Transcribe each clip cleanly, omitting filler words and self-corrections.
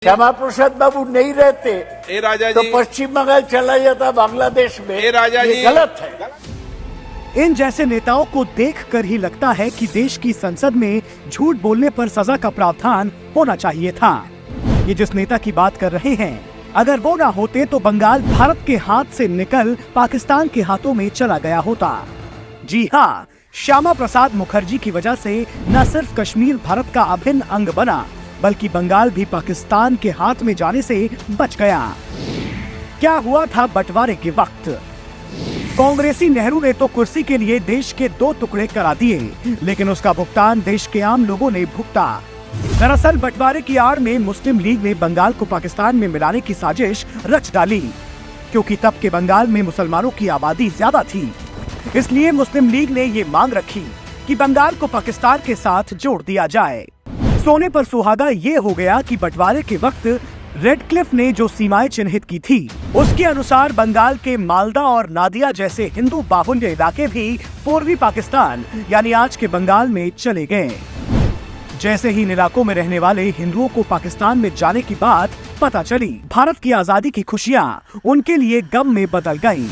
श्यामा प्रसाद बाबू नहीं रहते ए राजा तो जी, पश्चिम बंगाल चला जाता बांग्लादेश में। ए राजा ये जी, गलत है। इन जैसे नेताओं को देखकर ही लगता है कि देश की संसद में झूठ बोलने पर सजा का प्रावधान होना चाहिए था। ये जिस नेता की बात कर रहे हैं, अगर वो ना होते तो बंगाल भारत के हाथ से निकल पाकिस्तान के हाथों में चला गया होता। जी हाँ, श्यामा प्रसाद मुखर्जी की वजह से न सिर्फ कश्मीर भारत का अभिन्न अंग बना, बल्कि बंगाल भी पाकिस्तान के हाथ में जाने से बच गया। क्या हुआ था बंटवारे के वक्त? कांग्रेसी नेहरू ने तो कुर्सी के लिए देश के 2 टुकड़े करा दिए, लेकिन उसका भुगतान देश के आम लोगों ने भुगता। दरअसल बंटवारे की आड़ में मुस्लिम लीग ने बंगाल को पाकिस्तान में मिलाने की साजिश रच डाली, क्योंकि तब के बंगाल में मुसलमानों की आबादी ज्यादा थी। इसलिए मुस्लिम लीग ने ये मांग रखी कि बंगाल को पाकिस्तान के साथ जोड़ दिया जाए। सोने पर सुहागा ये हो गया कि बंटवारे के वक्त रेडक्लिफ ने जो सीमाएं चिन्हित की थी, उसके अनुसार बंगाल के मालदा और नादिया जैसे हिंदू बाहुल्य इलाके भी पूर्वी पाकिस्तान यानी आज के बंगाल में चले गए। जैसे ही इन इलाकों में रहने वाले हिंदुओं को पाकिस्तान में जाने की बात पता चली, भारत की आजादी की खुशियां उनके लिए गम में बदल गईं।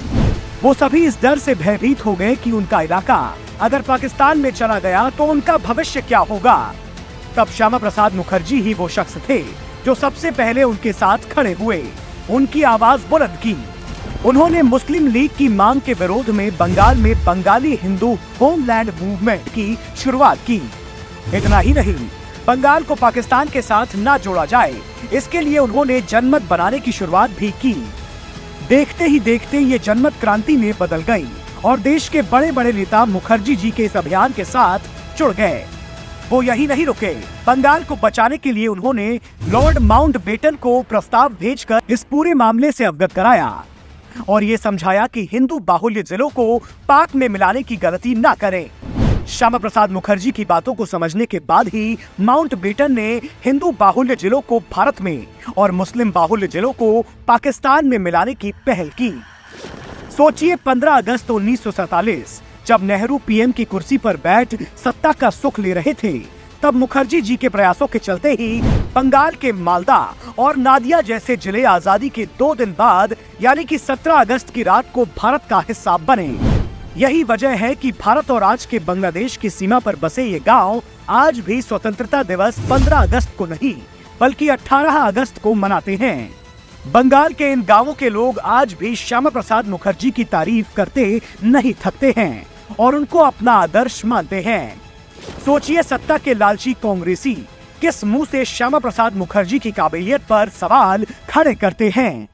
वो सभी इस डर से भयभीत हो गए कि उनका इलाका अगर पाकिस्तान में चला गया तो उनका भविष्य क्या होगा। तब श्यामा प्रसाद मुखर्जी ही वो शख्स थे जो सबसे पहले उनके साथ खड़े हुए, उनकी आवाज बुलंद की। उन्होंने मुस्लिम लीग की मांग के विरोध में बंगाल में बंगाली हिंदू होमलैंड मूवमेंट की शुरुआत की। इतना ही नहीं, बंगाल को पाकिस्तान के साथ न जोड़ा जाए, इसके लिए उन्होंने जनमत बनाने की शुरुआत भी की। देखते ही देखते ये जनमत क्रांति में बदल गई और देश के बड़े बड़े नेता मुखर्जी जी के इस अभियान के साथ जुड़ गए। वो यही नहीं रुके, बंगाल को बचाने के लिए उन्होंने लॉर्ड माउंटबेटन को प्रस्ताव भेजकर इस पूरे मामले से अवगत कराया और ये समझाया कि हिंदू बाहुल्य जिलों को पाक में मिलाने की गलती न करें। श्यामा प्रसाद मुखर्जी की बातों को समझने के बाद ही माउंटबेटन ने हिंदू बाहुल्य जिलों को भारत में और मुस्लिम बाहुल्य जिलों को पाकिस्तान में मिलाने की पहल की। सोचिए, 15 अगस्त 1947 जब नेहरू पीएम की कुर्सी पर बैठ सत्ता का सुख ले रहे थे, तब मुखर्जी जी के प्रयासों के चलते ही बंगाल के मालदा और नादिया जैसे जिले आजादी के 2 दिन बाद यानी कि 17 अगस्त की रात को भारत का हिस्सा बने। यही वजह है कि भारत और आज के बांग्लादेश की सीमा पर बसे ये गांव आज भी स्वतंत्रता दिवस 15 अगस्त को नहीं बल्कि 18 अगस्त को मनाते हैं। बंगाल के इन गांवों के लोग आज भी श्यामा प्रसाद मुखर्जी की तारीफ करते नहीं थकते हैं और उनको अपना आदर्श मानते हैं। सोचिए, सत्ता के लालची कांग्रेसी किस मुंह से श्यामा प्रसाद मुखर्जी की काबिलियत पर सवाल खड़े करते हैं।